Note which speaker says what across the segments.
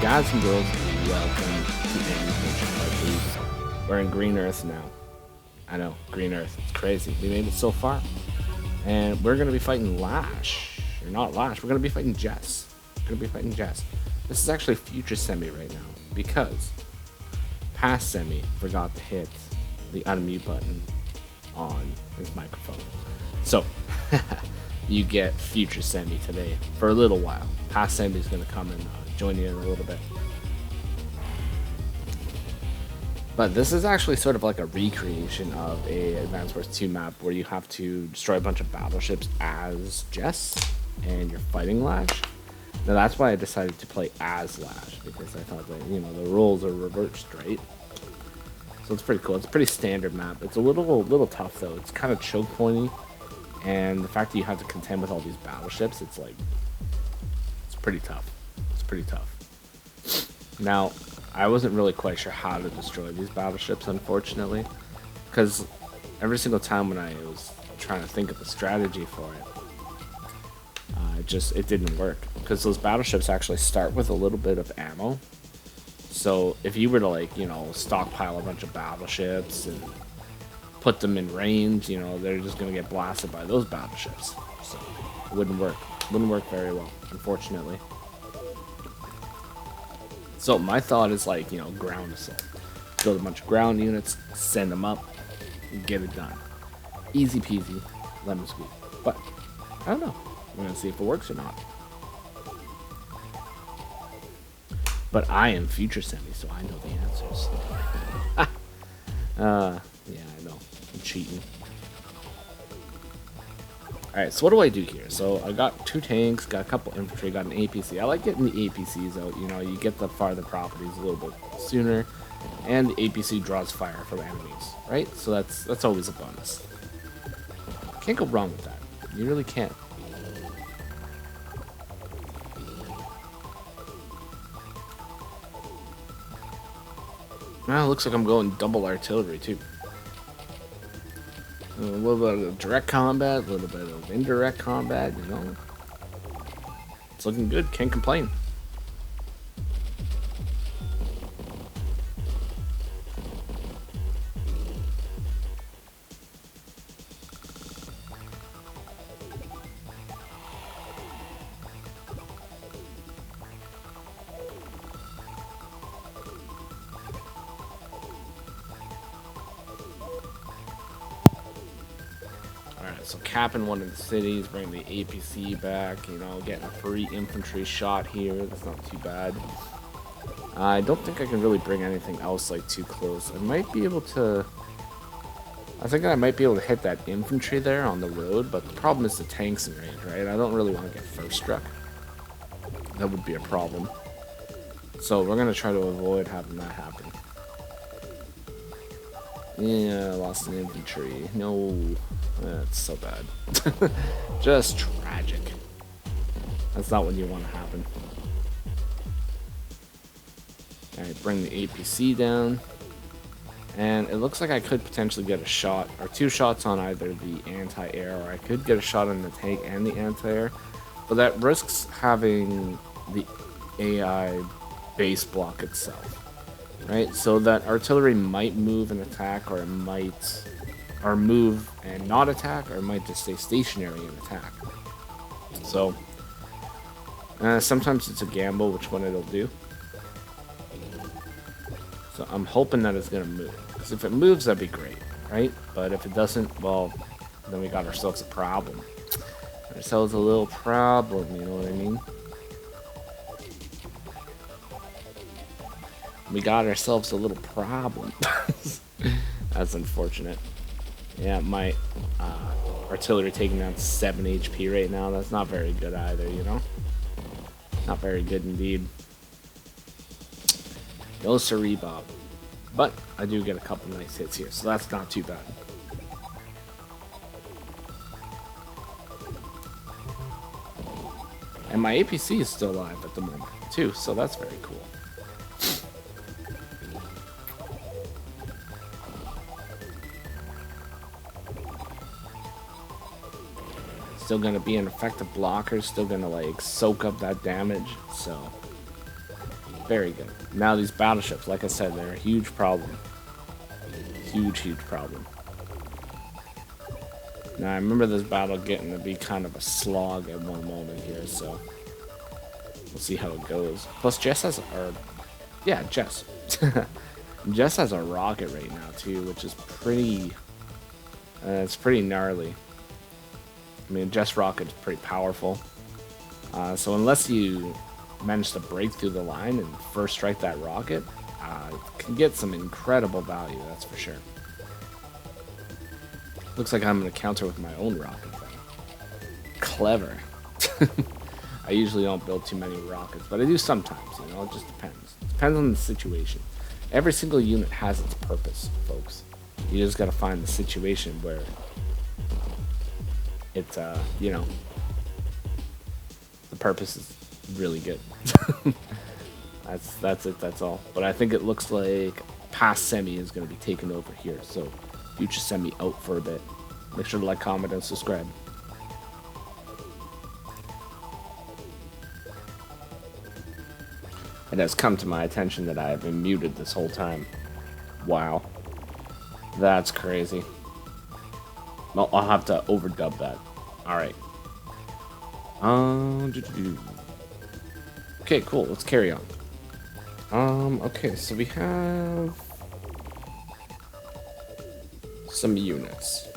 Speaker 1: Guys and girls, welcome to Animation. We're in Green Earth now. I know, Green Earth. It's crazy. We made it so far. And we're going to be fighting Lash. Or not Lash, we're going to be fighting Jess. This is actually future Semi right now. Because past Semi forgot to hit the unmute button on his microphone. So, you get future Semi today for a little while. Past Semi is going to come and join you in a little bit. But this is actually sort of like a recreation of a Advance Wars 2 map where you have to destroy a bunch of battleships as Jess and you're fighting Lash. Now that's why I decided to play as Lash, because I thought that, you know, the roles are reversed, right? So it's pretty cool. It's a pretty standard map. It's a little tough though. It's kind of choke pointy, and the fact that you have to contend with all these battleships, it's pretty tough. Now, I wasn't really quite sure how to destroy these battleships, unfortunately, because every single time when I was trying to think of a strategy for it, it didn't work, because those battleships actually start with a little bit of ammo. So if you were to, like, you know, stockpile a bunch of battleships and put them in range, you know, they're just going to get blasted by those battleships. So it wouldn't work very well, unfortunately. So my thought is, like, you know, ground assault. Build a bunch of ground units, send them up, get it done. Easy peasy, lemon squeeze. But I don't know. We're gonna see if it works or not. But I am future Semi, so I know the answers. Yeah, I know. I'm cheating. Alright, so what do I do here? So I got 2 tanks, got a couple infantry, got an APC. I like getting the APCs out, you know, you get the farther properties a little bit sooner, and the APC draws fire from enemies, right? So that's always a bonus. Can't go wrong with that. You really can't. Well, looks like I'm going double artillery too. A little bit of direct combat, a little bit of indirect combat, you know. It's looking good, can't complain. Alright, so capping one of the cities, bring the APC back, you know, getting a free infantry shot here, that's not too bad. I don't think I can really bring anything else, like, too close. I might be able to... I think I might be able to hit that infantry there on the road, but the problem is the tanks in range, right? I don't really want to get first struck. That would be a problem. So we're going to try to avoid having that happen. Yeah, I lost an infantry. No, that's so bad. Just tragic. That's not what you want to happen. Alright, bring the APC down. And it looks like I could potentially get a shot, or 2 shots on either the anti-air, or I could get a shot on the tank and the anti-air. But that risks having the AI base block itself. Right, so that artillery might move and attack, or it might, or move and not attack, or it might just stay stationary and attack. So sometimes it's a gamble which one it'll do. So I'm hoping that it's gonna move, because if it moves, that'd be great, right? But if it doesn't, well, then we got ourselves a problem. Ourselves a little problem, you know what I mean? We got ourselves a little problem. That's unfortunate. Yeah, my artillery taking down 7 HP right now. That's not very good either, you know? Not very good indeed. No siree, Bob. But I do get a couple nice hits here, so that's not too bad. And my APC is still alive at the moment, too, so that's very cool. Still gonna be an effective blocker, still gonna, like, soak up that damage, so Very good. Now these battleships, like I said, they're a huge problem. Huge problem. Now I remember this battle getting to be kind of a slog at one moment here, so we'll see how it goes. Plus Jess has, yeah, Jess. Jess has a rocket right now too, which is pretty, it's pretty gnarly. I mean, Jess rocket's pretty powerful. So unless you manage to break through the line and first strike that rocket, it can get some incredible value, that's for sure. Looks like I'm going to counter with my own rocket then. Clever. I usually don't build too many rockets, but I do sometimes, you know, it just depends. It depends on the situation. Every single unit has its purpose, folks. You just got to find the situation where it's, you know, the purpose is really good. That's it, that's all. But I think it looks like past semi is going to be taken over here, so future semi out for a bit. Make sure to like, comment, and subscribe. It has come to my attention that I have been muted this whole time. Wow. That's crazy. Well, I'll have to overdub that. Alright. Okay, cool. Let's carry on. Okay, so we have some units.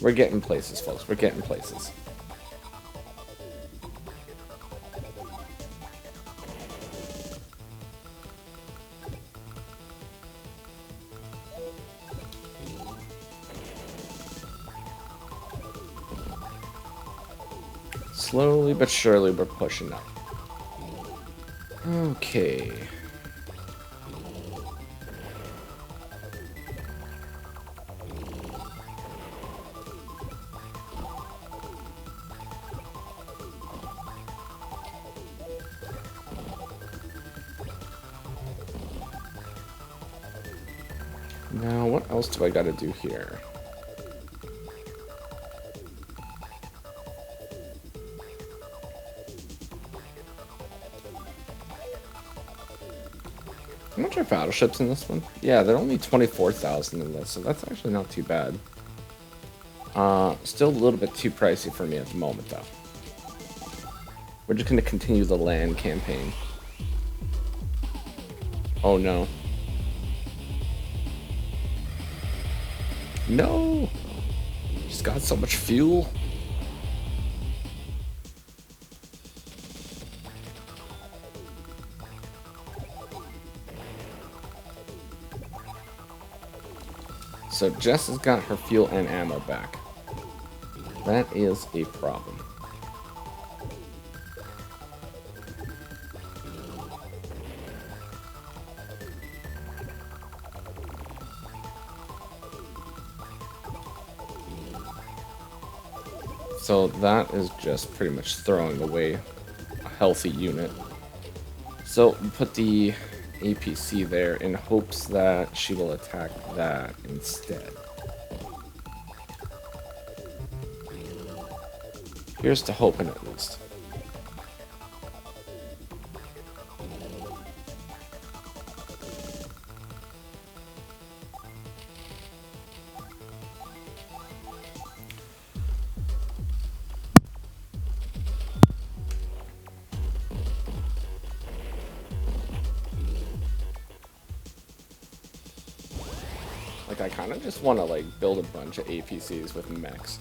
Speaker 1: We're getting places, folks. We're getting places. Slowly but surely, we're pushing up. Okay. Now, what else do I gotta do here? How much are battleships in this one? Yeah, they're only 24,000 in this, so that's actually not too bad. Still a little bit too pricey for me at the moment, though. We're just going to continue the land campaign. Oh, no. No! She's got so much fuel. So Jess has got her fuel and ammo back. That is a problem. So that is just pretty much throwing away a healthy unit. So put the APC there in hopes that she will attack that instead. Here's to hoping, at least. Like, I kind of just want to, like, build a bunch of APCs with mechs.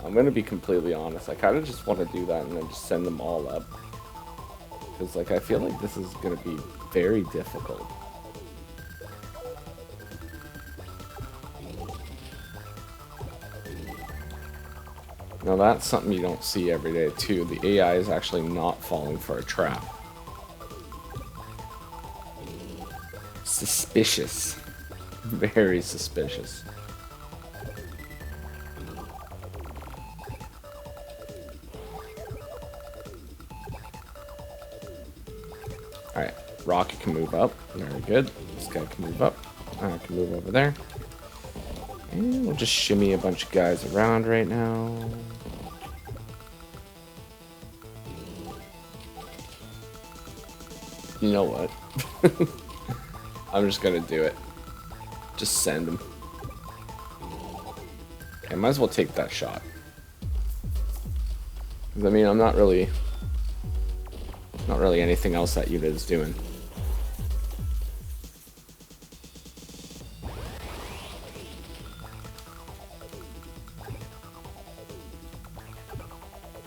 Speaker 1: I'm going to be completely honest. I kind of just want to do that and then just send them all up. Because, like, I feel like this is going to be very difficult. Now, that's something you don't see every day, too. The AI is actually not falling for a trap. Suspicious. Very suspicious. Alright, Rocket can move up. Very good. This guy can move up. I can move over there. And we'll just shimmy a bunch of guys around right now. You know what? I'm just gonna do it. Just send him. Okay, might as well take that shot. Because, I mean, I'm not really anything else that unit is doing.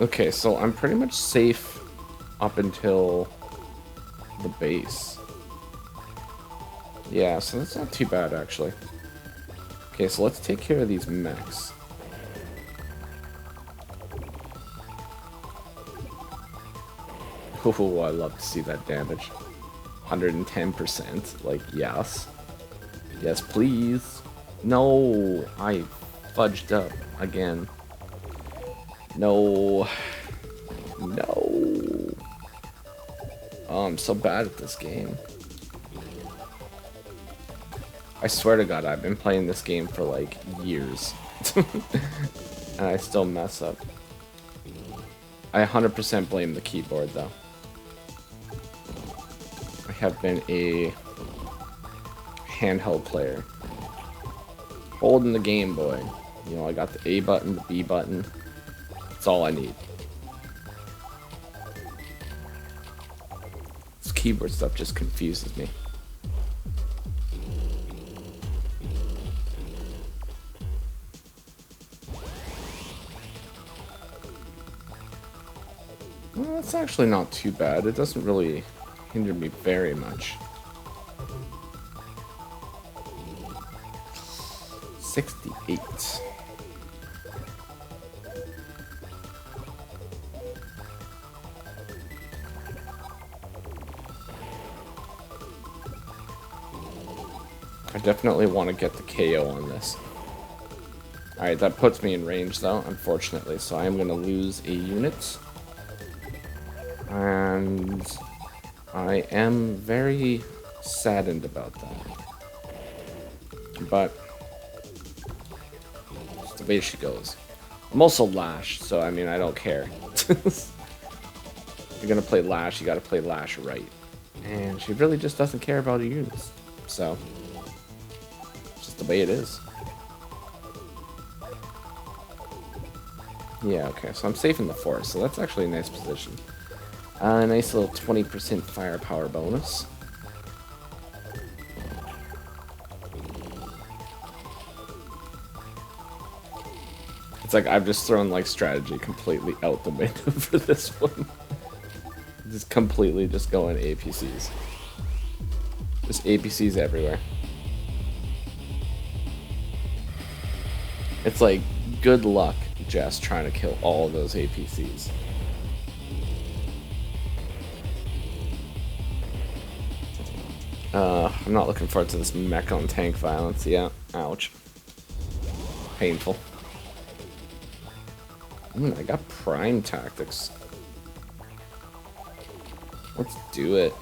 Speaker 1: Okay, so I'm pretty much safe up until the base. Yeah, so that's not too bad, actually. Okay, so let's take care of these mechs. Oh, I love to see that damage. 110%. Like, yes. Yes, please. No, I fudged up again. No. No. Oh, I'm so bad at this game. I swear to God, I've been playing this game for like years. And I still mess up. I 100% blame the keyboard though. I have been a handheld player. Holding the Game Boy. You know, I got the A button, the B button. That's all I need. This keyboard stuff just confuses me. Well, that's actually not too bad. It doesn't really hinder me very much. 68. I definitely want to get the KO on this. Alright, that puts me in range though, unfortunately, so I am going to lose a unit. And I am very saddened about that. But it's the way she goes. I'm also Lash, so I mean, I don't care. If you're gonna play Lash, you gotta play Lash right. And she really just doesn't care about her units. So, it's just the way it is. Yeah, okay, so I'm safe in the forest, so that's actually a nice position. A nice little 20% firepower bonus. It's like I've just thrown like strategy completely out the window for this one. Just completely just going APCs. Just APCs everywhere. It's like, good luck, Jess, trying to kill all of those APCs. I'm not looking forward to this mech on tank violence. Yeah, ouch. Painful. I got prime tactics. Let's do it.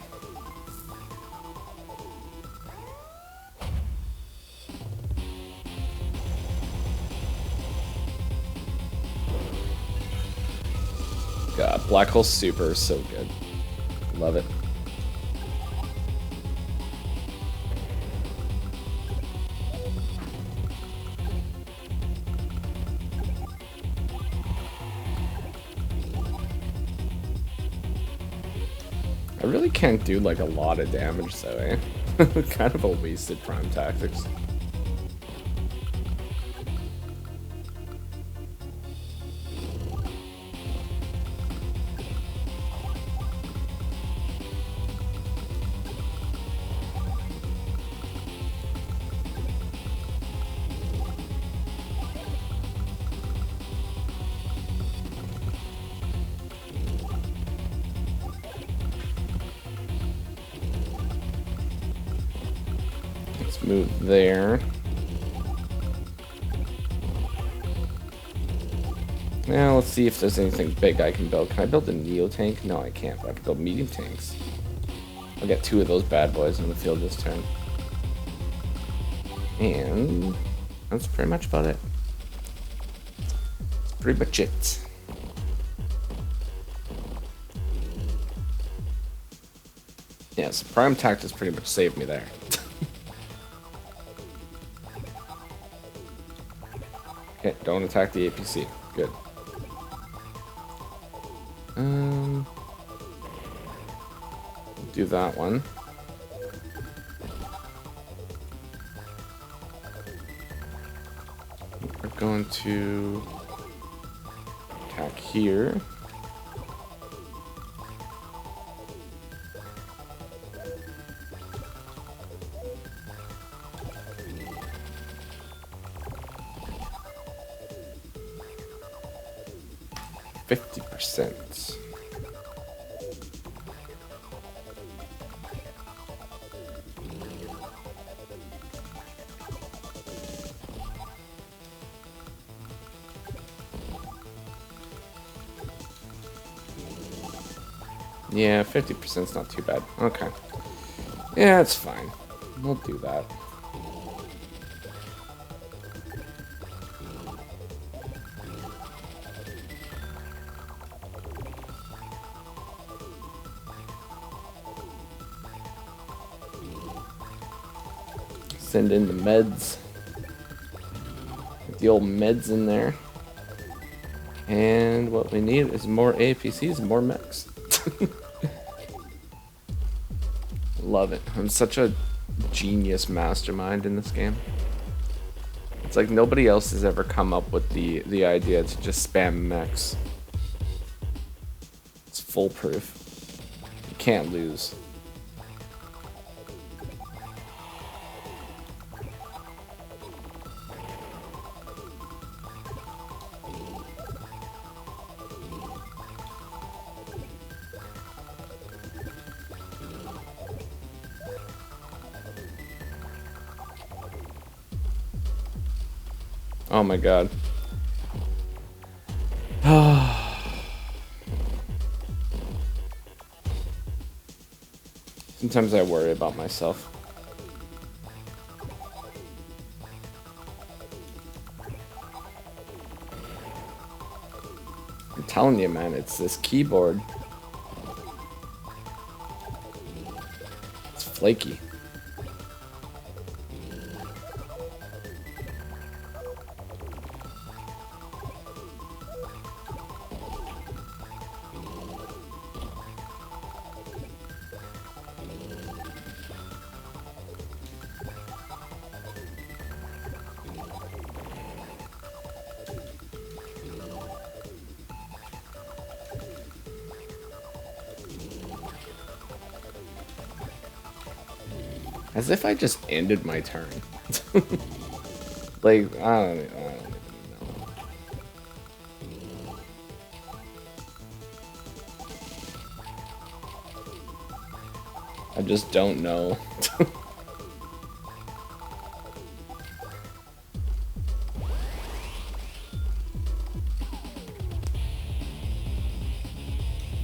Speaker 1: God, Black Hole Super is so good. Love it. I really can't do like a lot of damage though, eh? Kind of a wasted prime tactics. Move there. Now let's see if there's anything big I can build. Can I build a Neo tank? No, I can't, but I can build medium tanks. I'll get 2 of those bad boys on the field this turn. And that's pretty much about it. That's pretty much it. Yes, Prime Tactics pretty much saved me there. Okay, don't attack the APC. Good. Do that one. We're going to attack here. %. Yeah, 50% is not too bad. Okay. Yeah, it's fine. We'll do that. Send in the meds. Get the old meds in there. And what we need is more APCs and more mechs. Love it. I'm such a genius mastermind in this game. It's like nobody else has ever come up with the idea to just spam mechs. It's foolproof. You can't lose. Oh my god. Sometimes I worry about myself. I'm telling you, man, it's this keyboard. It's flaky. As if I just ended my turn. Like, I don't even know. I just don't know.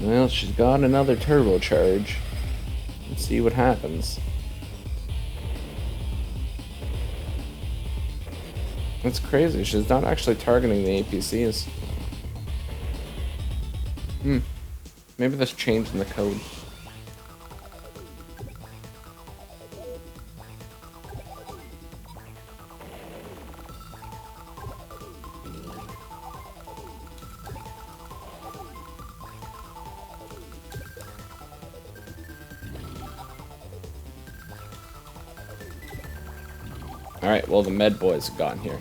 Speaker 1: Well, she's got another turbocharge. Let's see what happens. That's crazy. She's not actually targeting the APCs. Maybe there's change in the code. Alright, well, the med boys have gotten here.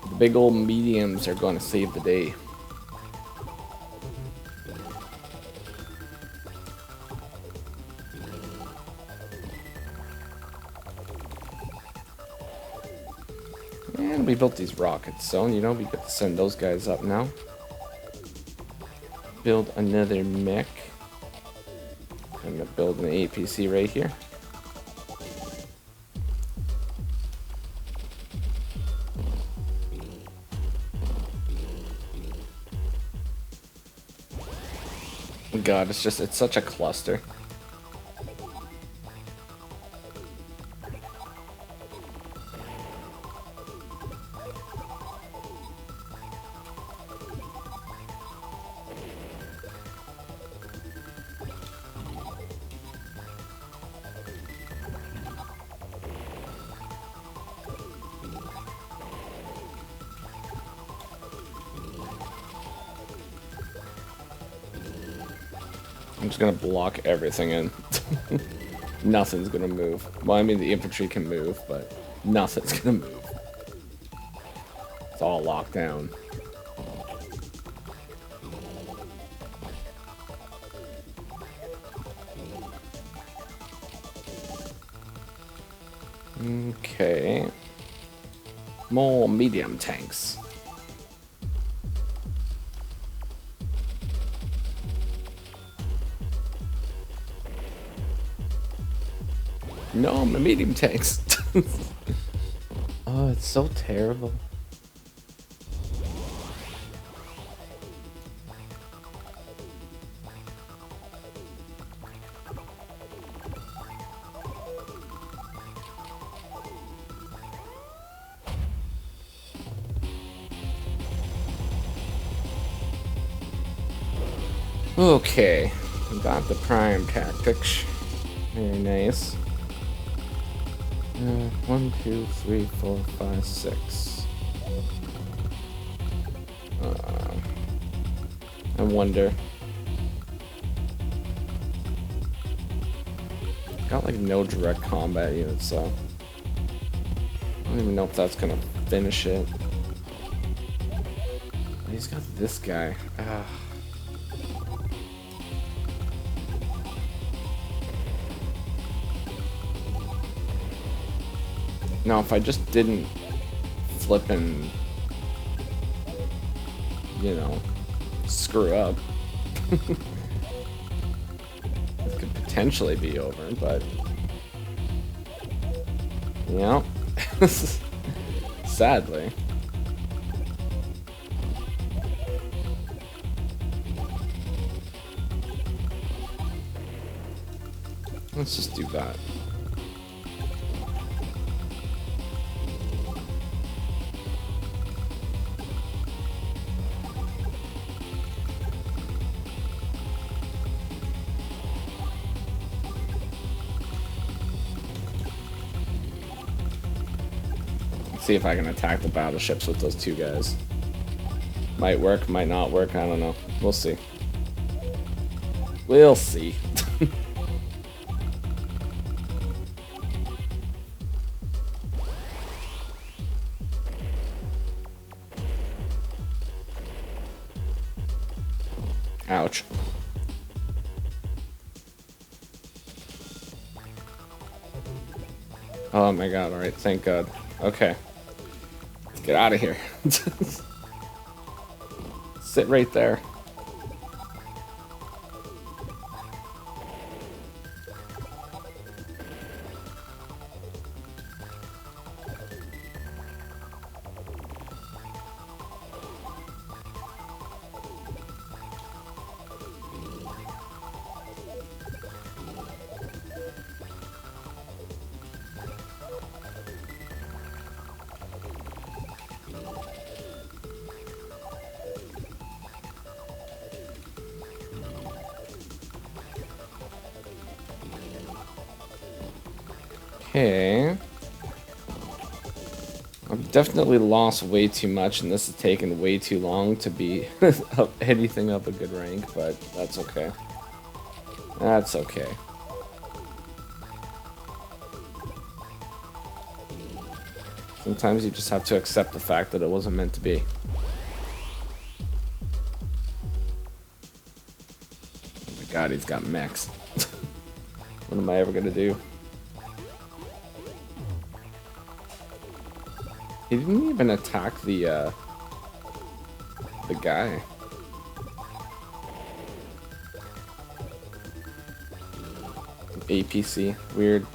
Speaker 1: The big old mediums are going to save the day. And we built these rockets, so, you know, we get to send those guys up now. Build another mech. I'm going to build an APC right here. God, it's such a cluster. I'm just gonna block everything in. Nothing's gonna move. Well, I mean, the infantry can move, but nothing's gonna move. It's all locked down. Okay. More medium tanks. No, my medium tanks. Oh, it's so terrible. Okay, got the prime tactics. Very nice. 1, 2, 3, 4, 5, 6. I wonder. Got like no direct combat units, so I don't even know if that's gonna finish it. He's got this guy. Now, if I just didn't flip and, you know, screw up, it could potentially be over, but, you know, sadly. Let's just do that. See if I can attack the battleships with those two guys. Might work, might not work, I don't know. We'll see. We'll see. Ouch. Oh my god, alright, thank god. Okay. Get out of here. Sit right there. Okay. I've definitely lost way too much, and this has taken way too long to be anything up a good rank, but that's okay. That's okay. Sometimes you just have to accept the fact that it wasn't meant to be. Oh my god, he's got mechs. What am I ever gonna do? He didn't even attack the guy. APC, weird.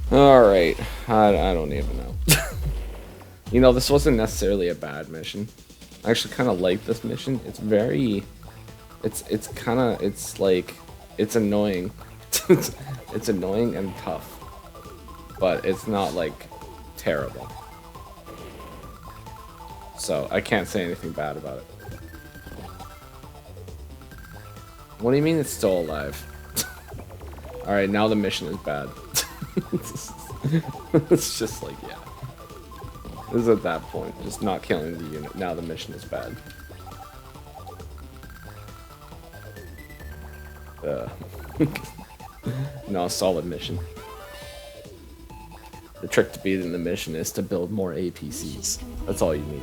Speaker 1: Alright, I don't even know. You know, this wasn't necessarily a bad mission. I actually kind of like this mission. It's very It's kind of, it's like, it's annoying. It's annoying and tough, but it's not like terrible. So I can't say anything bad about it. What do you mean it's still alive? Alright, now the mission is bad. It's just like, yeah. This is at that point. Just not killing the unit. Now the mission is bad. No, solid mission. The trick to beating the mission is to build more APCs. That's all you need.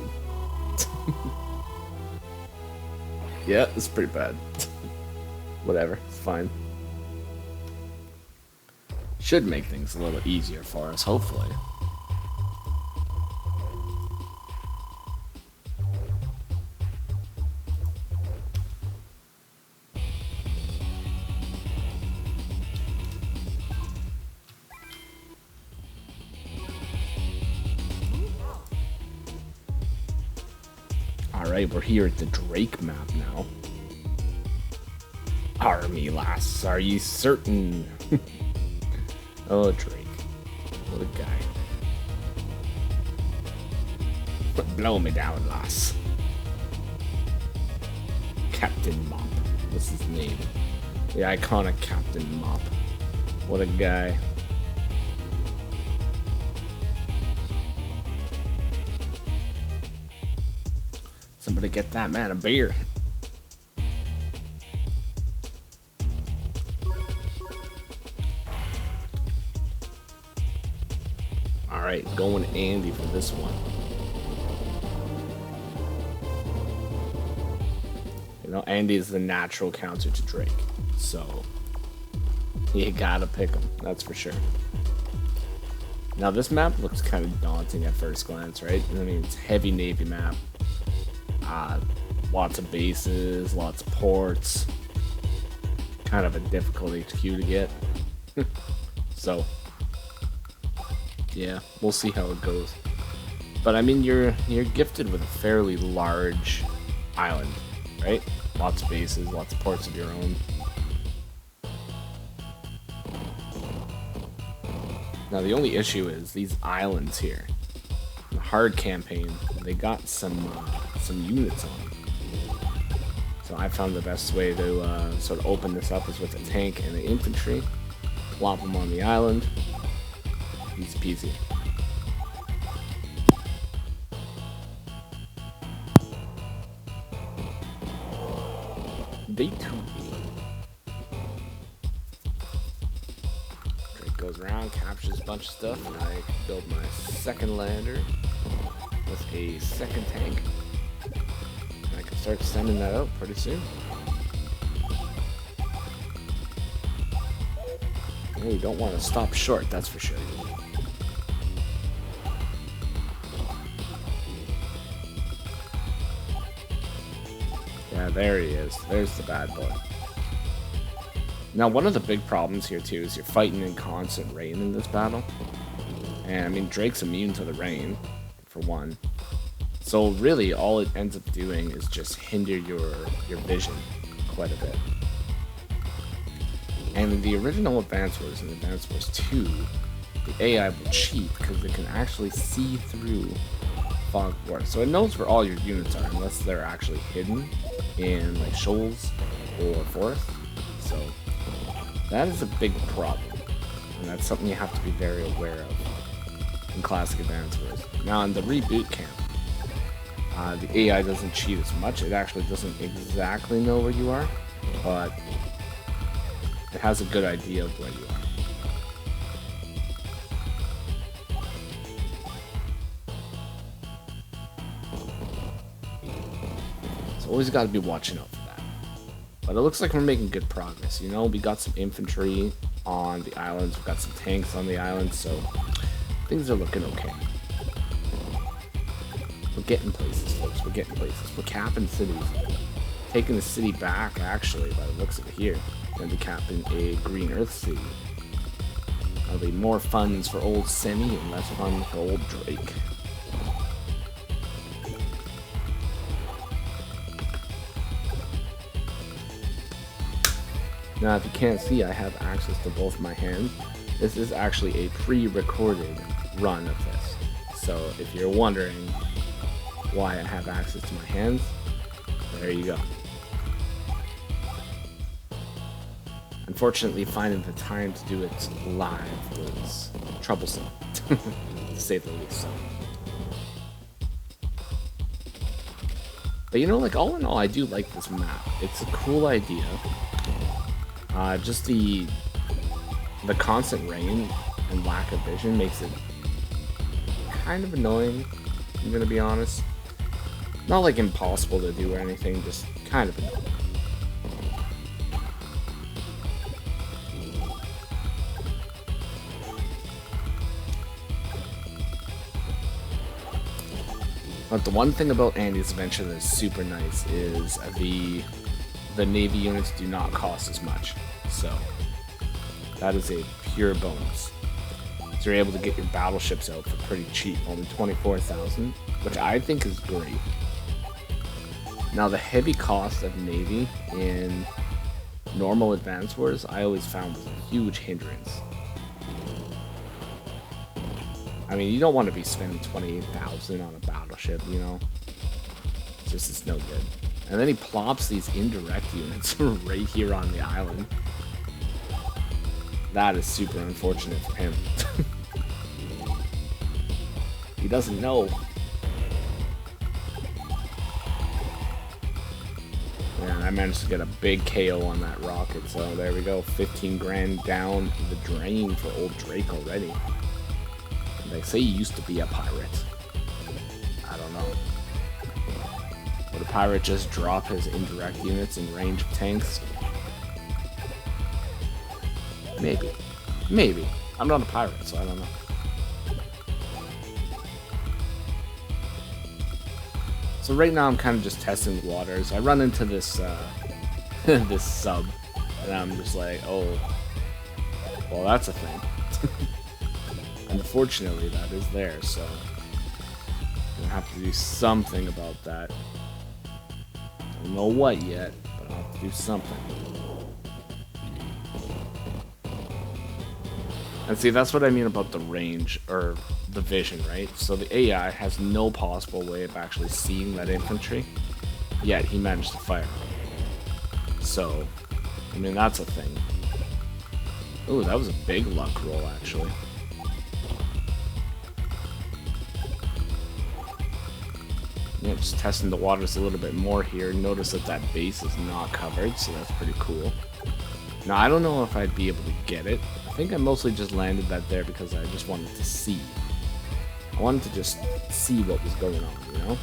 Speaker 1: Yeah, it's pretty bad. Whatever, it's fine. Should make things a little easier for us, hopefully. Alright, we're here at the Drake map now. Army lass, are you certain? Oh, Drake. What a guy. Blow me down, lass. Captain Mop. What's his name? The iconic Captain Mop. What a guy. Somebody get that man a beer. Alright, going Andy for this one. You know, Andy is the natural counter to Drake. So, you gotta pick him, that's for sure. Now, this map looks kind of daunting at first glance, right? I mean, it's a heavy Navy map. Lots of bases, lots of ports. Kind of a difficult HQ to get. So, yeah, we'll see how it goes. But I mean, you're gifted with a fairly large island, right? Lots of bases, lots of ports of your own. Now the only issue is these islands here. In the hard campaign, they got some units on them. So I found the best way to sort of open this up is with a tank and an infantry. Plop them on the island. Easy peasy. Day 2. Drake goes around, captures a bunch of stuff, and I build my second lander with a second tank. And I can start sending that out pretty soon. Oh, you don't want to stop short, that's for sure. Yeah, there he is. There's the bad boy. Now, one of the big problems here, too, is you're fighting in constant rain in this battle. And, I mean, Drake's immune to the rain, for one. So, really, all it ends up doing is just hinder your vision quite a bit. And in the original Advance Wars and Advance Wars 2, the AI will cheat because it can actually see through fog wars. So it knows where all your units are unless they're actually hidden in like shoals or forests. So that is a big problem. And that's something you have to be very aware of in classic Advance Wars. Now in the reboot camp, the AI doesn't cheat as much. It actually doesn't exactly know where you are, but it has a good idea of where you are. So always got to be watching out for that. But it looks like we're making good progress. You know, we got some infantry on the islands, we've got some tanks on the islands, so things are looking okay. We're getting places, folks. We're getting places. We're capping cities. Taking the city back, actually, by the looks of it here. Going to be capping a Green Earth city. That'll be more funds for old Semi and less fun for old Drake. Now, if you can't see, I have access to both my hands. This is actually a pre-recorded run of this. So if you're wondering why I have access to my hands, there you go. Unfortunately, finding the time to do it live was troublesome, to say the least. So. But you know, like, all in all, I do like this map. It's a cool idea. Just the constant rain and lack of vision makes it kind of annoying, I'm gonna be honest. Not like impossible to do or anything, just kind of annoying. But the one thing about Andy's Adventure that is super nice is the Navy units do not cost as much. So that is a pure bonus. So you're able to get your battleships out for pretty cheap, only 24,000, which I think is great. Now the heavy cost of Navy in normal Advance Wars, I always found was a huge hindrance. I mean, you don't want to be spending 28,000 on a battleship, you know? It's no good. And then he plops these indirect units right here on the island. That is super unfortunate for him. He doesn't know. And I managed to get a big KO on that rocket, so there we go. 15 grand down the drain for old Drake already. They say he used to be a pirate. I don't know. Would a pirate just drop his indirect units in range of tanks? Maybe. Maybe. I'm not a pirate, so I don't know. So right now I'm kind of just testing the waters. I run into this this sub, and I'm just like, oh, well, that's a thing. Unfortunately, that is there, so I'm gonna have to do something about that. Don't know what yet, but I'll have to do something. And see, that's what I mean about the range, or the vision, right? So the AI has no possible way of actually seeing that infantry, yet he managed to fire. So, I mean, that's a thing. Ooh, that was a big luck roll, actually. Yeah, just testing the waters a little bit more here. Notice that that base is not covered, so that's pretty cool. Now, I don't know if I'd be able to get it. I think I mostly just landed that there because I just wanted to see. I wanted to just see what was going on, you know?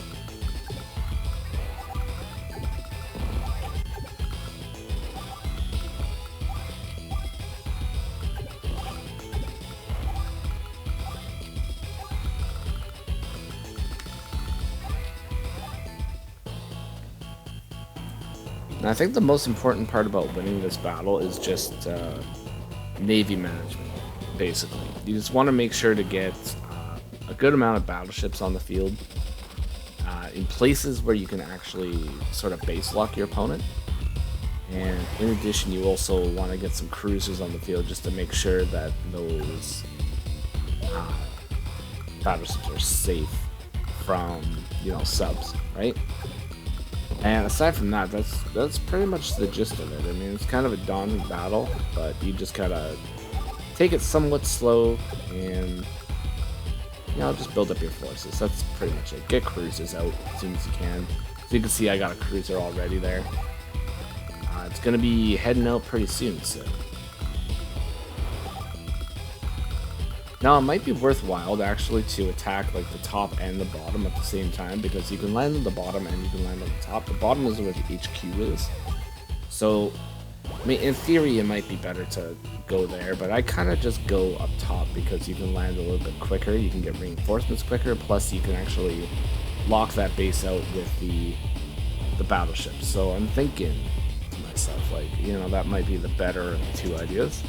Speaker 1: And I think the most important part about winning this battle is just Navy management, basically. You just want to make sure to get a good amount of battleships on the field in places where you can actually sort of base lock your opponent. And in addition, you also want to get some cruisers on the field just to make sure that those battleships are safe from, you know, subs, right? And aside from that, that's pretty much the gist of it. I mean, it's kind of a daunting battle, but you just gotta take it somewhat slow and, you know, just build up your forces. That's pretty much it. Get cruisers out as soon as you can. So you can see I got a cruiser already there. It's gonna be heading out pretty soon, so. Now, it might be worthwhile actually to attack like the top and the bottom at the same time, because you can land on the bottom and you can land on the top. The bottom is where the HQ is. So, I mean, in theory, it might be better to go there, but I kind of just go up top because you can land a little bit quicker. You can get reinforcements quicker, plus you can actually lock that base out with the battleships. So I'm thinking to myself, like, you know, that might be the better of the two ideas.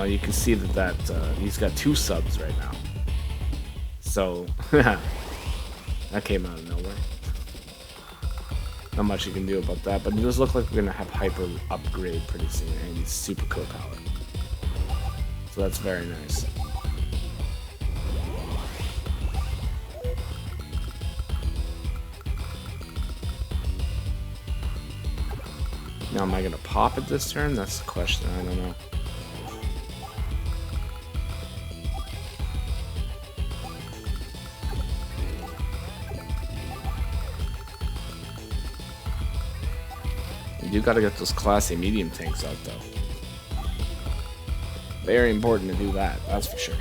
Speaker 1: You can see that he's got 2 subs right now. So, that came out of nowhere. Not much you can do about that, but it does look like we're gonna have hyper upgrade pretty soon, and he's super cool power. So that's very nice. Now, am I gonna pop it this turn? That's the question. I don't know. You gotta get those classy medium tanks out, though. Very important to do that, that's for sure.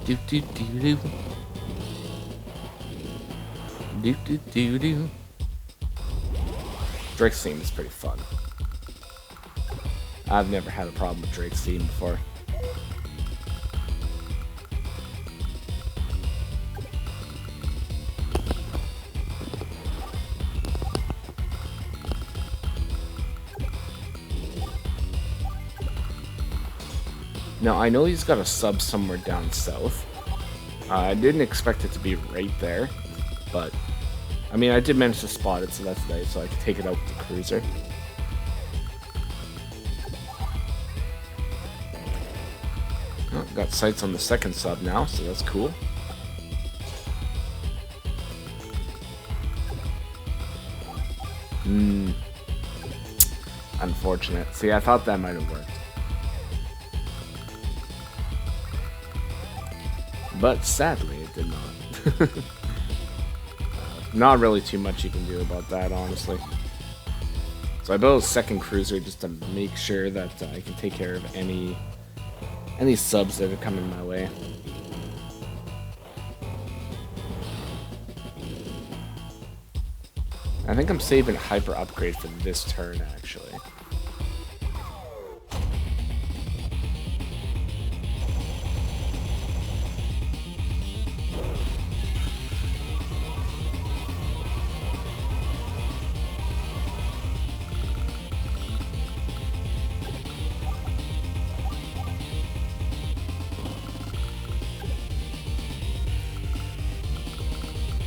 Speaker 1: Do do do do. Do do do do. Drake's theme is pretty fun. I've never had a problem with Drake's theme before. Now, I know he's got a sub somewhere down south. I didn't expect it to be right there, but I mean, I did manage to spot it, so that's nice, so I can take it out with the cruiser. Oh, got sights on the second sub now, so that's cool. Unfortunate. See, I thought that might have worked. But sadly, it did not. Not really too much you can do about that, honestly. So I built a second cruiser just to make sure that I can take care of any subs that are coming my way. I think I'm saving a hyper upgrade for this turn, actually.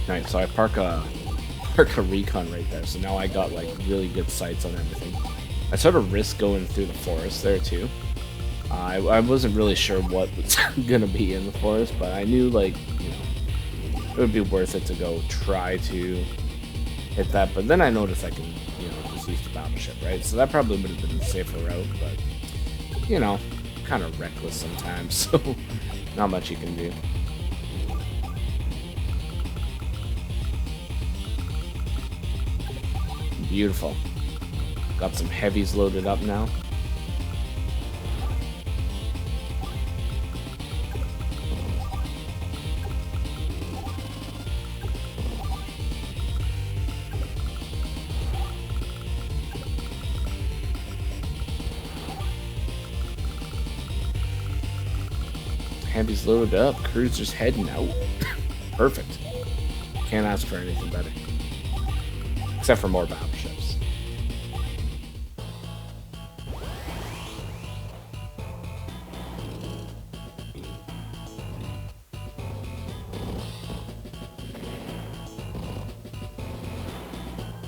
Speaker 1: Nice, so I park a recon right there, so now I got like really good sights on everything. I sort of risked going through the forest there too. I wasn't really sure what was gonna be in the forest, but I knew, like, you know, it would be worth it to go try to hit that. But then I noticed I can, you know, just use the battleship, right? So that probably would have been the safer route, but you know, kind of reckless sometimes, so not much you can do. Beautiful. Got some heavies loaded up now. Heavy's loaded up, cruiser's heading out. Perfect. Can't ask for anything better. Except for more battleships.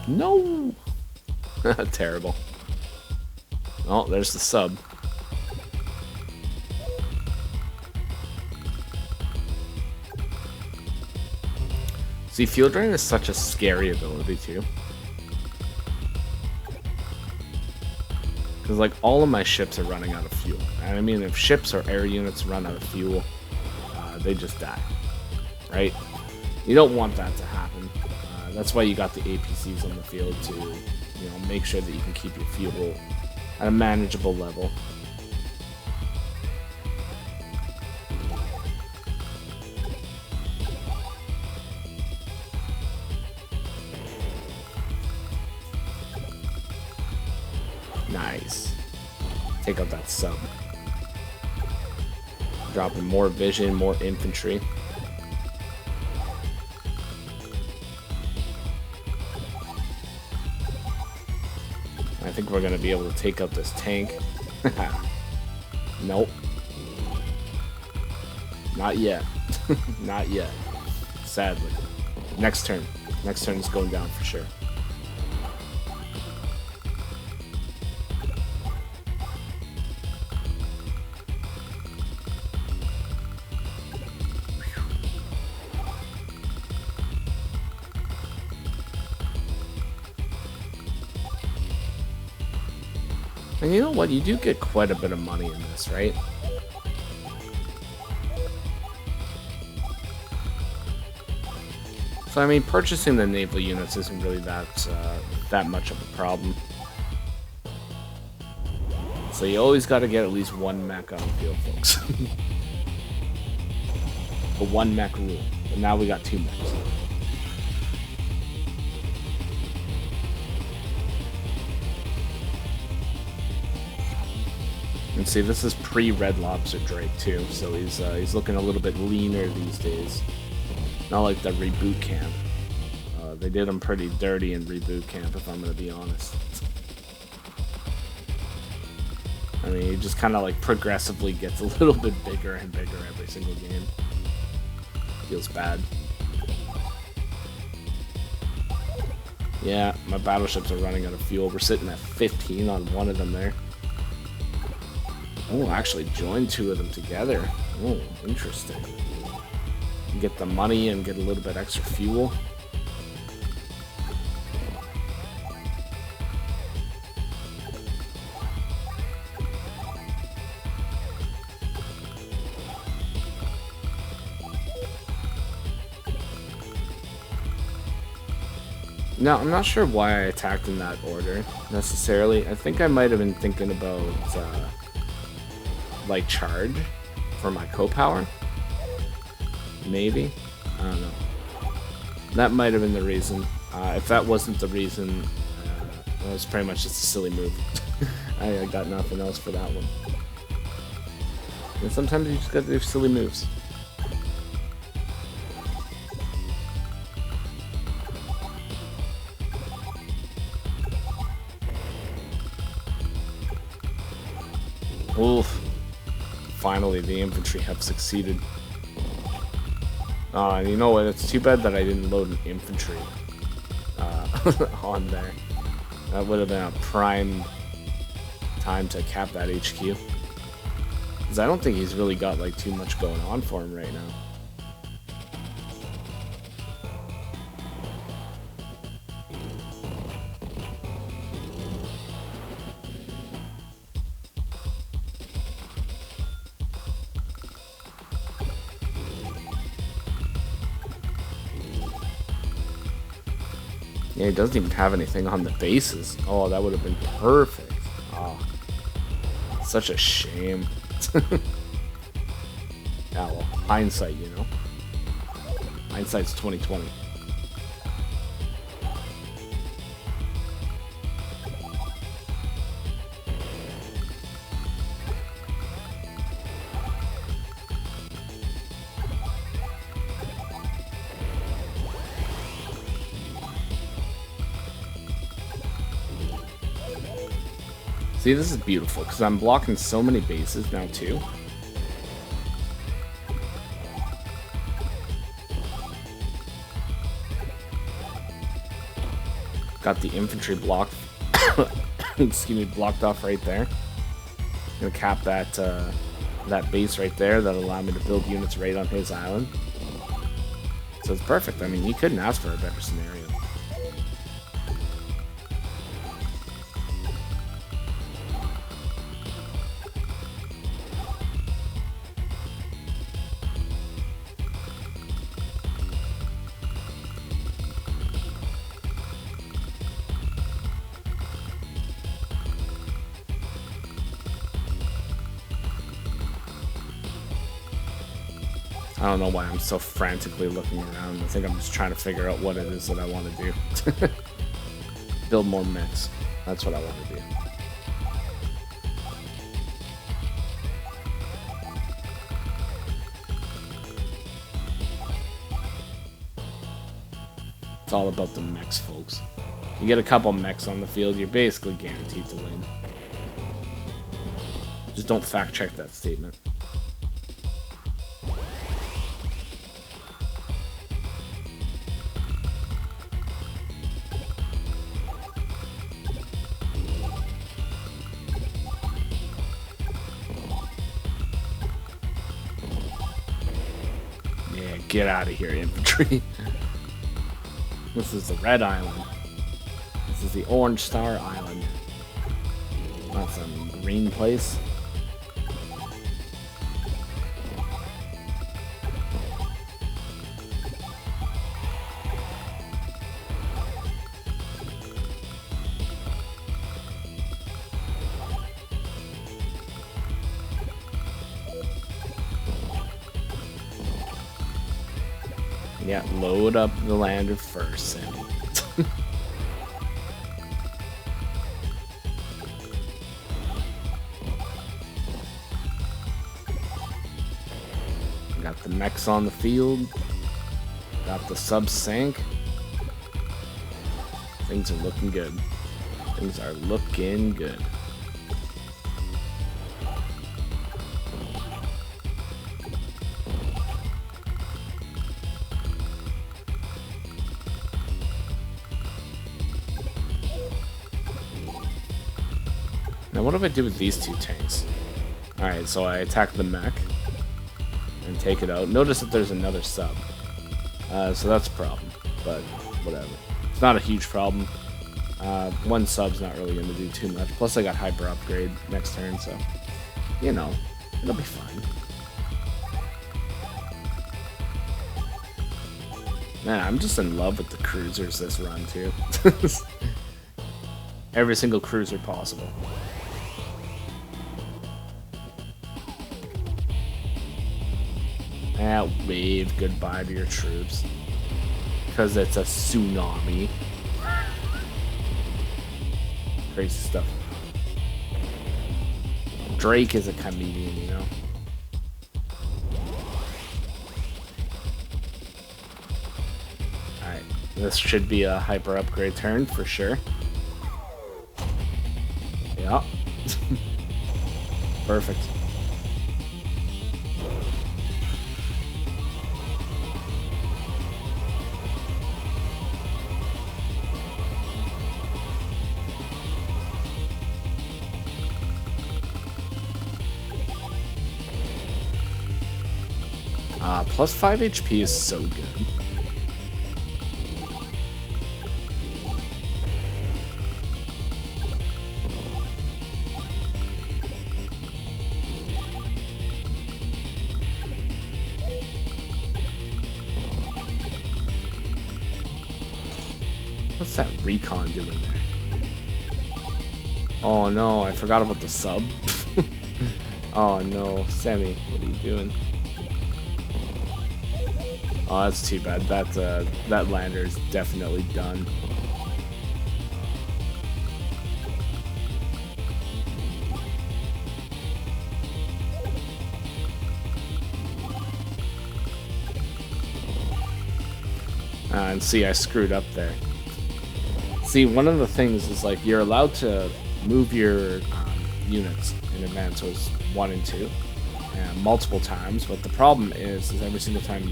Speaker 1: No! Terrible. Oh, there's the sub. See, Fuel Drain is such a scary ability, too. Because, like, all of my ships are running out of fuel. And I mean, if ships or air units run out of fuel, they just die. Right? You don't want that to happen. That's why you got the APCs on the field to, you know, make sure that you can keep your fuel at a manageable level. Nice. Take out that sub. Dropping more vision, more infantry. think we're gonna be able to take out this tank. Nope. Not yet. Not yet. Sadly. Next turn. Next turn is going down for sure. And you know what? You do get quite a bit of money in this, right? So, I mean, purchasing the naval units isn't really that much of a problem. So you always got to get at least one mech on the field, folks. The one mech rule. But now we got two mechs. And see, this is pre-Red Lobster Drake too, so he's looking a little bit leaner these days. Not like the reboot camp. They did him pretty dirty in reboot camp, if I'm gonna be honest. I mean, he just kind of like progressively gets a little bit bigger and bigger every single game. Feels bad. Yeah, my battleships are running out of fuel. We're sitting at 15 on one of them there. Oh, actually join two of them together. Oh, interesting. Get the money and get a little bit extra fuel. Now, I'm not sure why I attacked in that order, necessarily. I think I might have been thinking about, like, charge for my co-power. Maybe? I don't know. That might have been the reason. If that wasn't the reason, it was pretty much just a silly move. I got nothing else for that one. And sometimes you just gotta do silly moves. Oof. Finally, the infantry have succeeded. And you know what? It's too bad that I didn't load an infantry on there. That would have been a prime time to cap that HQ. Because I don't think he's really got like too much going on for him right now. Yeah, he doesn't even have anything on the bases. Oh, that would have been perfect. Oh, such a shame. Yeah, well, hindsight, you know. Hindsight's 20/20. See, this is beautiful, because I'm blocking so many bases now, too. Got the infantry blocked, excuse me, blocked off right there. Gonna cap that, that base right there. That'll allow me to build units right on his island. So it's perfect. I mean, you couldn't ask for a better scenario. I don't know why I'm so frantically looking around. I think I'm just trying to figure out what it is that I want to do. Build more mechs. That's what I want to do. It's all about the mechs, folks. You get a couple mechs on the field, you're basically guaranteed to win. Just don't fact check that statement. Yeah, get out of here, infantry. This is the Red Island. This is the Orange Star Island. Not some green place. Yeah, load up the lander first, Sammy. Got the mechs on the field. Got the sub sank. Things are looking good. Things are looking good. Now what do I do with these two tanks? Alright, so I attack the mech and take it out. Notice that there's another sub. So that's a problem, but whatever. It's not a huge problem. One sub's not really going to do too much. Plus I got hyper upgrade next turn, so, you know, it'll be fine. Man, I'm just in love with the cruisers this run, too. Every single cruiser possible. Wave goodbye to your troops. Because it's a tsunami. Crazy stuff. Drake is a comedian, you know? Alright, this should be a hyper upgrade turn for sure. Yeah. Perfect. Plus 5 HP is so good. What's that recon doing there? Oh no, I forgot about the sub. Oh no, Sammy, what are you doing? Oh, that's too bad. That lander is definitely done. And see, I screwed up there. See, one of the things is like you're allowed to move your units in advance, so it's 1 and 2, multiple times. But the problem is every single time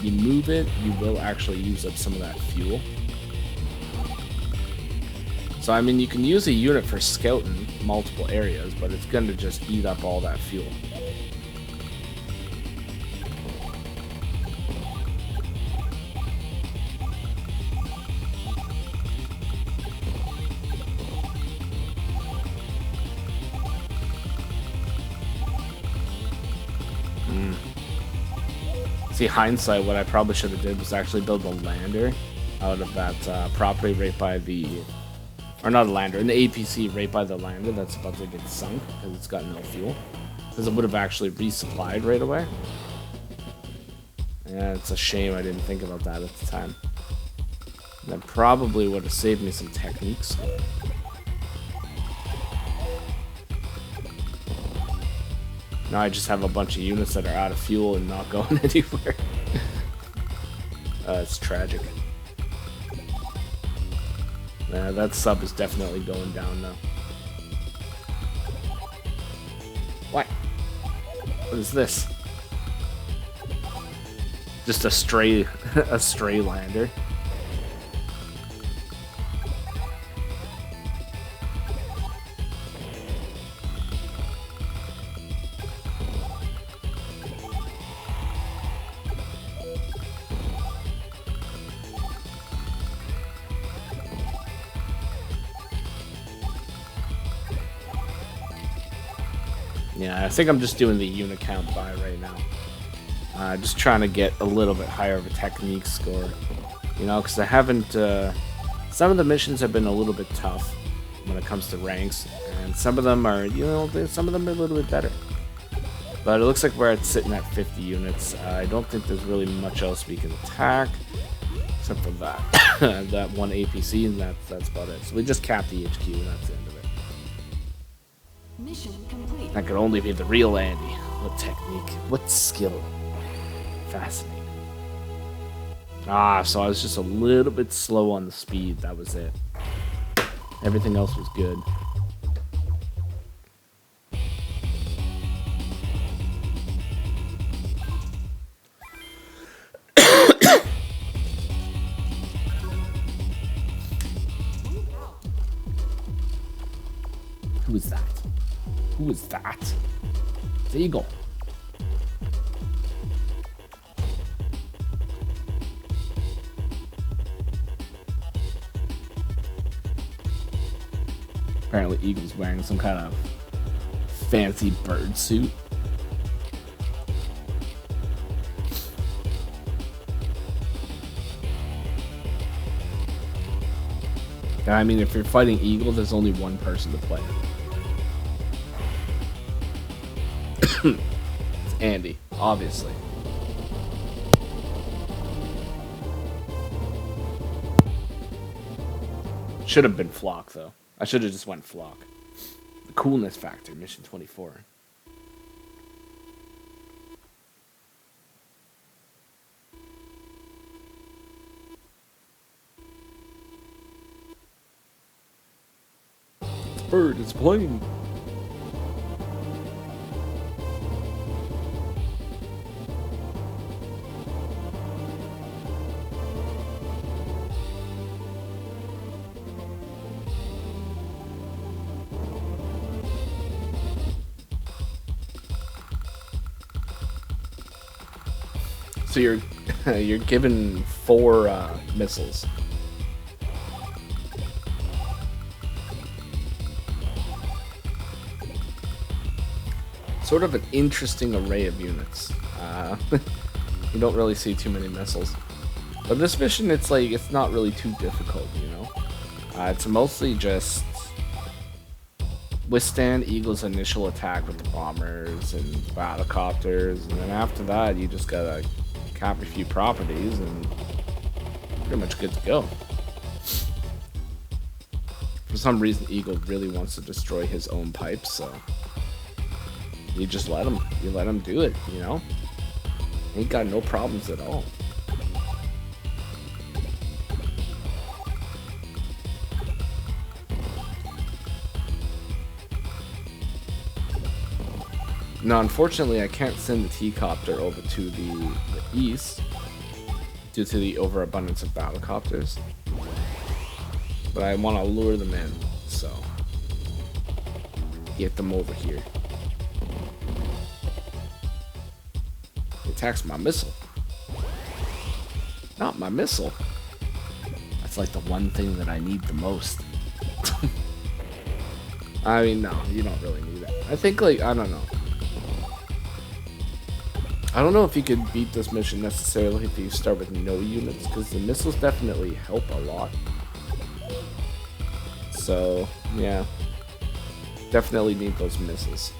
Speaker 1: you move it, you will actually use up some of that fuel. So I mean, you can use a unit for scouting multiple areas, but it's going to just eat up all that fuel. See, hindsight, what I probably should have did was actually build a lander out of that property right by the, or not a lander, an APC right by the lander that's about to get sunk because it's got no fuel. Because it would have actually resupplied right away. Yeah, it's a shame I didn't think about that at the time. That probably would have saved me some techniques. Now I just have a bunch of units that are out of fuel and not going anywhere. It's tragic. That sub is definitely going down now. What? What is this? Just a stray lander. Yeah, I think I'm just doing the unit count buy right now. Just trying to get a little bit higher of a technique score. You know, because I haven't... some of the missions have been a little bit tough when it comes to ranks. And some of them are, you know, some of them are a little bit better. But it looks like we're sitting at 50 units. I don't think there's really much else we can attack. Except for that. That one APC, and that's about it. So we just capped the HQ, and that's the end of it.
Speaker 2: Mission complete.
Speaker 1: That could only be the real Andy. What technique? What skill? Fascinating. So I was just a little bit slow on the speed. That was it. Everything else was good. Who is that? Who is that? It's Eagle. Apparently Eagle's wearing some kind of fancy bird suit. I mean, if you're fighting Eagle, there's only one person to play. It's Andy, obviously. Should have been Flock, though. I should have just went Flock. The Coolness Factor, Mission 24. This bird is playing. So you're given 4 missiles. Sort of an interesting array of units. You don't really see too many missiles. But this mission, it's like, it's not really too difficult, you know? It's mostly just withstand Eagle's initial attack with the bombers and battlecopters, and then after that, you just gotta cap a few properties and pretty much good to go. For some reason, Eagle really wants to destroy his own pipes, so you just let him. You let him do it, you know? Ain't got no problems at all. Now, unfortunately, I can't send the T-Copter over to the east due to the overabundance of battlecopters. But I want to lure them in, so get them over here. He attacks my missile. Not my missile. That's like the one thing that I need the most. I mean, no, you don't really need that. I think, like, I don't know. I don't know if you could beat this mission necessarily if you start with no units, because the missiles definitely help a lot. So, yeah. Definitely need those missiles.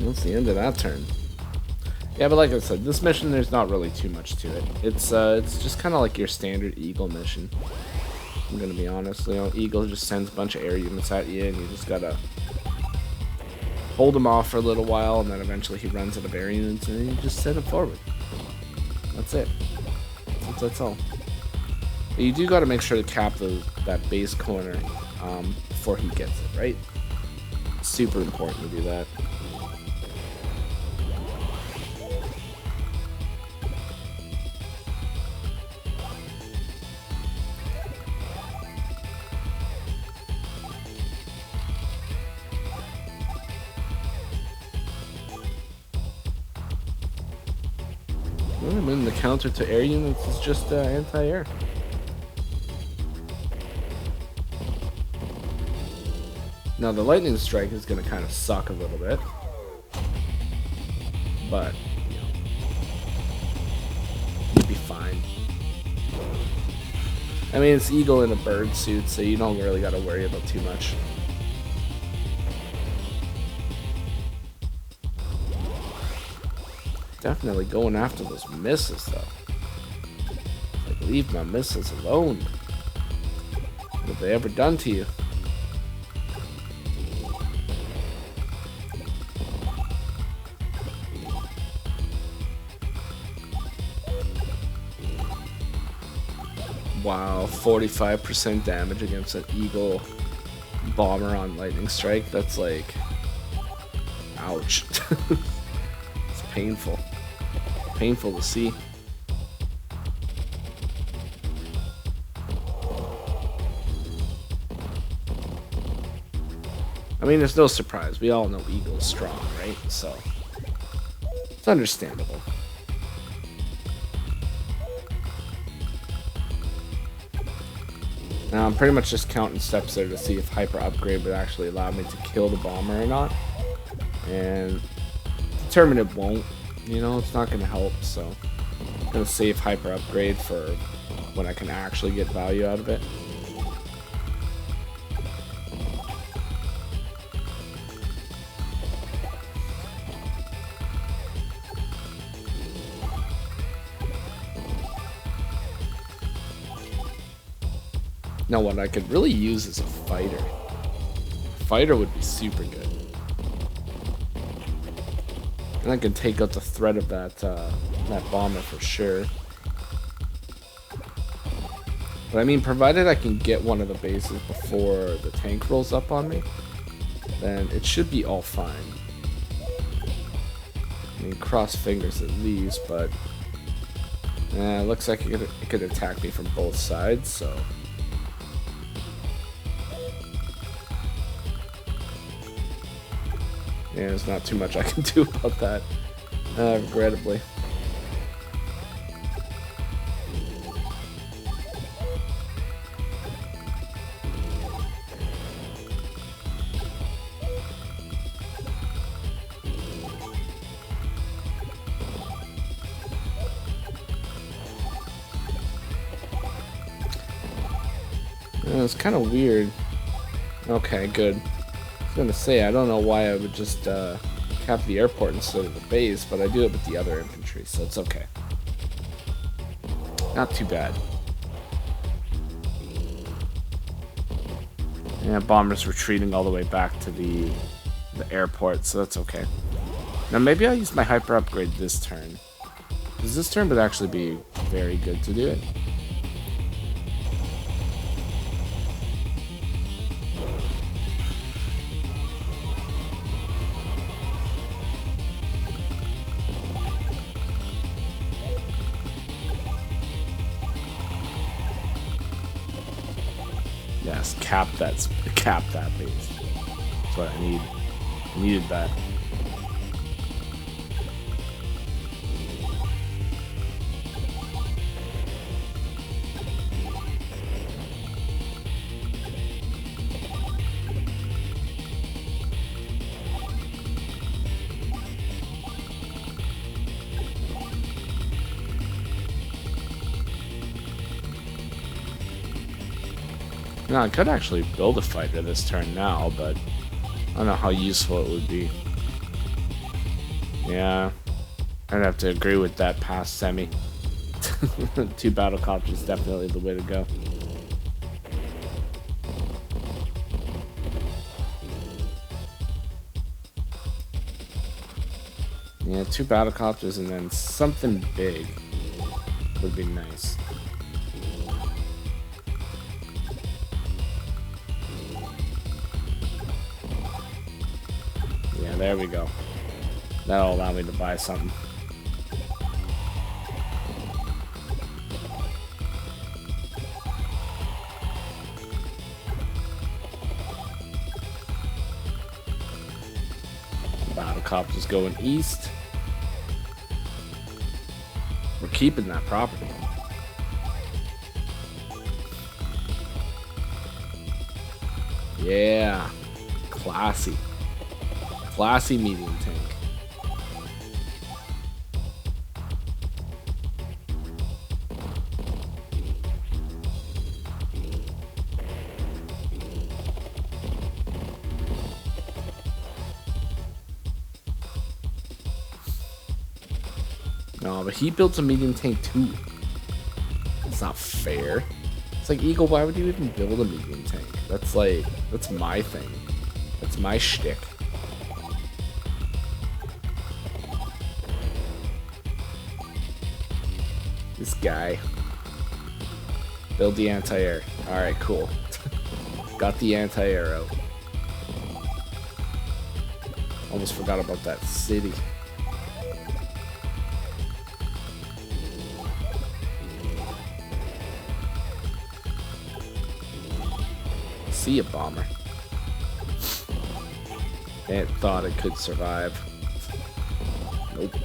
Speaker 1: That's the end of that turn. Yeah, but like I said, this mission, there's not really too much to it. It's just kind of like your standard Eagle mission. I'm gonna be honest. You know, Eagle just sends a bunch of air units at you, and you just gotta hold him off for a little while, and then eventually he runs out of air units, and you just send him forward. That's it. That's all. But you do gotta make sure to cap that base corner before he gets it, right? It's super important to do that. And then the counter to air units is just anti-air. Now the lightning strike is going to kind of suck a little bit, but you know, you'll be fine. I mean, it's Eagle in a bird suit, so you don't really got to worry about too much. Definitely going after those missiles, though. Like, leave my missiles alone. What have they ever done to you? Wow, 45% damage against an Eagle bomber on lightning strike. That's like, ouch. It's painful. Painful to see. I mean, it's no surprise. We all know Eagle's strong, right? So, it's understandable. Now, I'm pretty much just counting steps there to see if Hyper Upgrade would actually allow me to kill the bomber or not. And determine it won't. You know, it's not going to help, so I'm going to save Hyper Upgrade for when I can actually get value out of it. Now, what I could really use is a fighter. A fighter would be super good. And I can take out the threat of that bomber for sure. But I mean, provided I can get one of the bases before the tank rolls up on me, then it should be all fine. I mean, cross fingers at least, but it looks like it could attack me from both sides, so. Yeah, there's not too much I can do about that, regrettably. It's kind of weird. Okay, good. I was gonna say, I don't know why I would just cap the airport instead of the base, but I do it with the other infantry, so it's okay. Not too bad. Yeah, bombers retreating all the way back to the airport, so that's okay. Now maybe I'll use my hyper upgrade this turn, because this turn would actually be very good to do it. Yes, cap that base. That's what I need. I needed that. Now, I could actually build a fighter this turn now, but I don't know how useful it would be. Yeah, I'd have to agree with that past semi. 2 battlecopters is definitely the way to go. Yeah, 2 battlecopters and then something big would be nice. Yeah, there we go. That'll allow me to buy something. Battlecopters going east. We're keeping that property. Yeah. Classy. Classy medium tank. No, but he built a medium tank too. That's not fair. It's like, Eagle, why would you even build a medium tank? That's like, that's my thing. That's my shtick. This guy. Build the anti-air. Alright, cool. Got the anti-air out. Almost forgot about that city. See a bomber. It thought it could survive. Nope.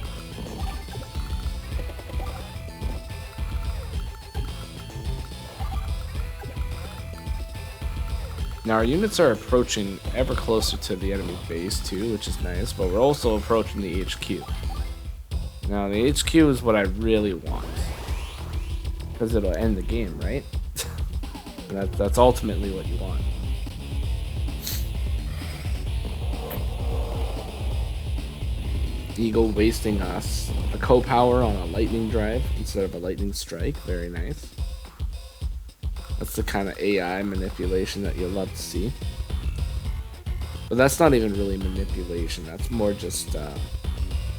Speaker 1: Now our units are approaching ever closer to the enemy base too, which is nice, but we're also approaching the HQ. Now the HQ is what I really want, because it'll end the game, right? That's ultimately what you want. Eagle wasting us a co-power on a lightning drive instead of a lightning strike. Very nice. That's the kind of AI manipulation that you love to see. But that's not even really manipulation. That's more just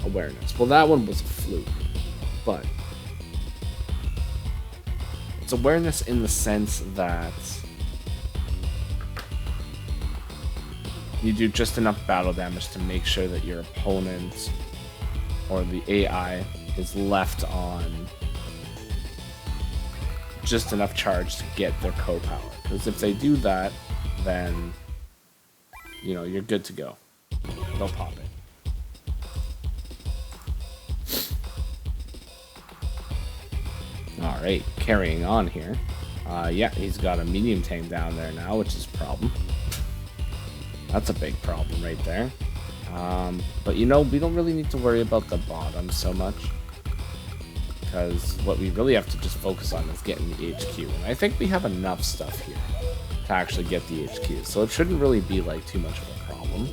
Speaker 1: awareness. Well, that one was a fluke, but it's awareness in the sense that you do just enough battle damage to make sure that your opponent or the AI is left on just enough charge to get their co-power. Because if they do that, then, you know, you're good to go. They'll pop it. Alright, carrying on here. Yeah, he's got a medium tank down there now, which is a problem. That's a big problem right there. But you know, we don't really need to worry about the bottom so much, because what we really have to just focus on is getting the HQ. And I think we have enough stuff here to actually get the HQ, so it shouldn't really be like too much of a problem.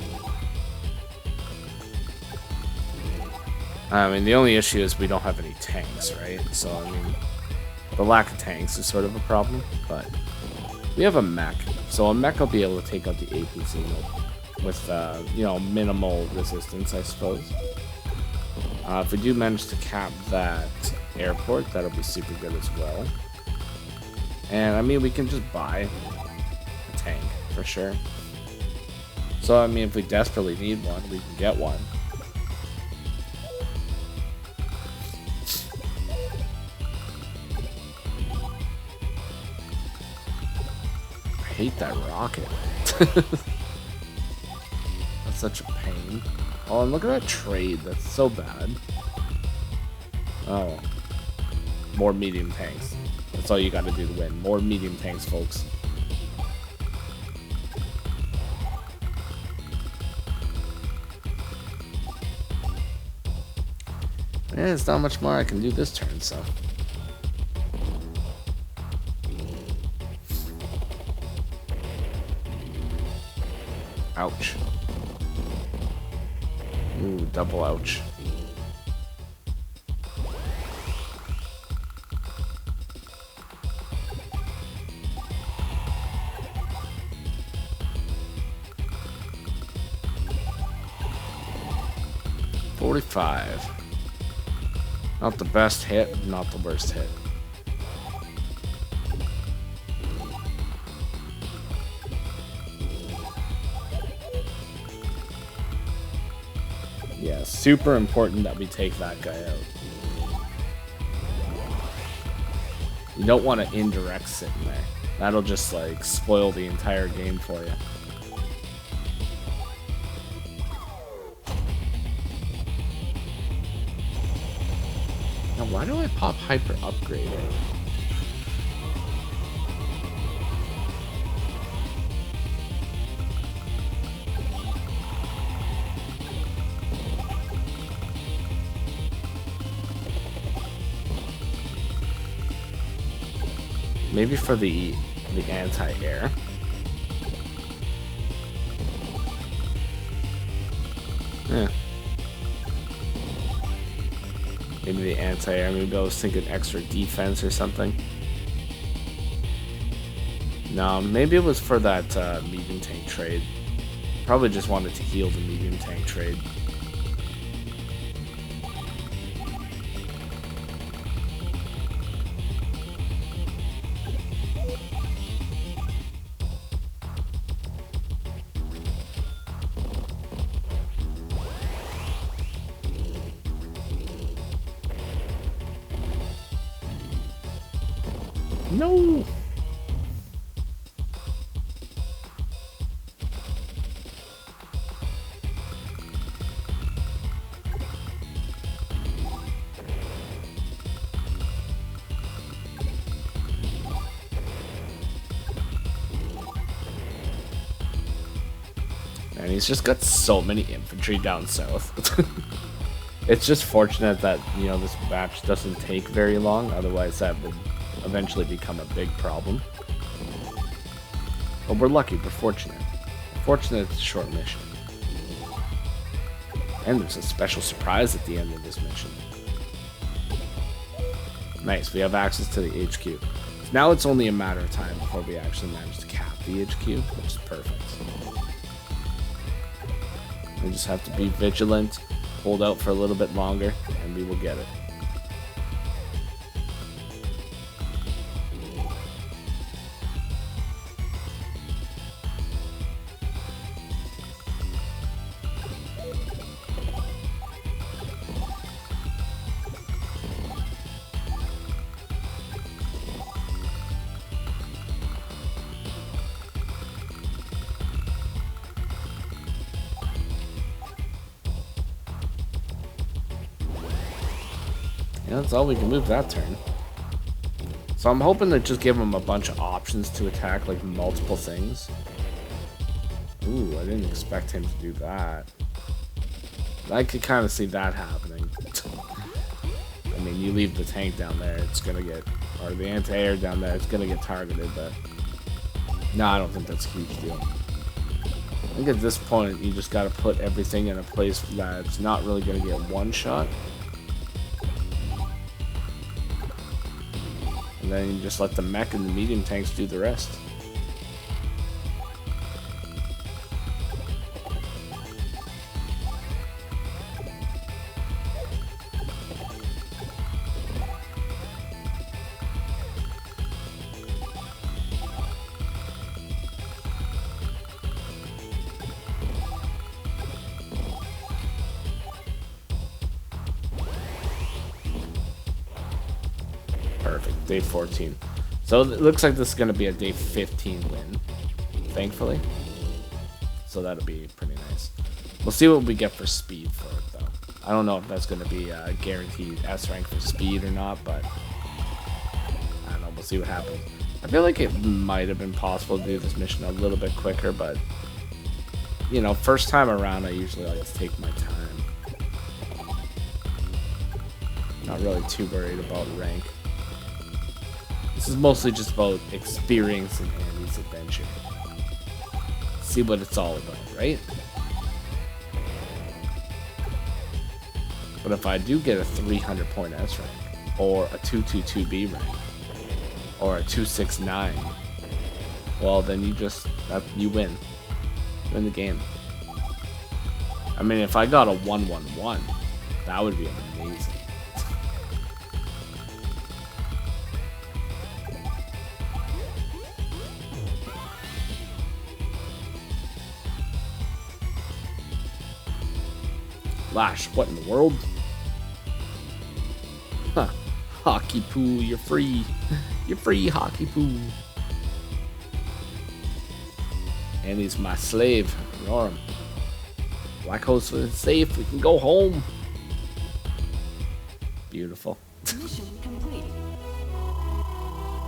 Speaker 1: I mean, the only issue is we don't have any tanks, right? So, I mean, the lack of tanks is sort of a problem, but we have a mech, so a mech will be able to take out the APC with, you know, minimal resistance, I suppose. If we do manage to cap that airport, that'll be super good as well. And, I mean, we can just buy a tank, for sure. So, I mean, if we desperately need one, we can get one. I hate that rocket. That's such a pain. Oh, and look at that trade. That's so bad. Oh. More medium tanks. That's all you gotta do to win. More medium tanks, folks. Yeah, there's not much more I can do this turn, so. Ouch. Ooh, double ouch. 45. Not the best hit, not the worst hit. Yeah, super important that we take that guy out. You don't want to indirect sitting there. That'll just like spoil the entire game for you. Now, why do I pop hyper upgrade? Maybe for the anti-air. Yeah. Maybe the anti-air. Maybe I was thinking extra defense or something. No, maybe it was for that medium tank trade. Probably just wanted to heal the medium tank trade. No. And he's just got so many infantry down south. It's just fortunate that, you know, this match doesn't take very long, otherwise that would eventually become a big problem. But we're lucky, we're fortunate. Fortunate it's a short mission. And there's a special surprise at the end of this mission. Nice, we have access to the HQ. So now it's only a matter of time before we actually manage to cap the HQ, which is perfect. We just have to be vigilant, hold out for a little bit longer, and we will get it. Yeah, that's all we can move that turn. So I'm hoping to just give him a bunch of options to attack, like multiple things. Ooh, I didn't expect him to do that. I could kind of see that happening. I mean, you leave the tank down there, it's gonna get, or the anti-air down there, it's gonna get targeted, but no, I don't think that's a huge deal. I think at this point, you just gotta put everything in a place that's not really gonna get one shot. And then you just let the mech and the medium tanks do the rest. Perfect. Day 14. So it looks like this is going to be a day 15 win, thankfully. So that'll be pretty nice. We'll see what we get for speed for it, though. I don't know if that's going to be a guaranteed S rank for speed or not, but I don't know. We'll see what happens. I feel like it might have been possible to do this mission a little bit quicker, but, you know, first time around, I usually like to take my time. Not really too worried about rank. This is mostly just about experiencing Andy's adventure. See what it's all about, right? But if I do get a 300 point S rank, or a 222B rank, or a 269, well then you win. Win the game. I mean, if I got a 111, That would be amazing. Lash, what in the world? Huh. Hockey Poo, you're free. You're free, Hockey Poo. And he's my slave. Ignore him. Black Host is safe. We can go home. Beautiful.
Speaker 2: Mission complete.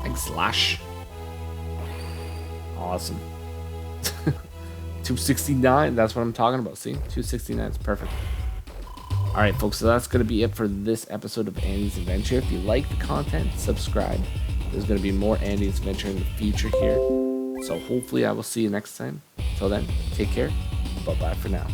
Speaker 1: Thanks, Lash. Awesome. 269. That's what I'm talking about. See? 269 is perfect. Alright, folks. So that's going to be it for this episode of Andy's Adventure. If you like the content, subscribe. There's going to be more Andy's Adventure in the future here. So hopefully I will see you next time. Until then, take care. Bye-bye for now.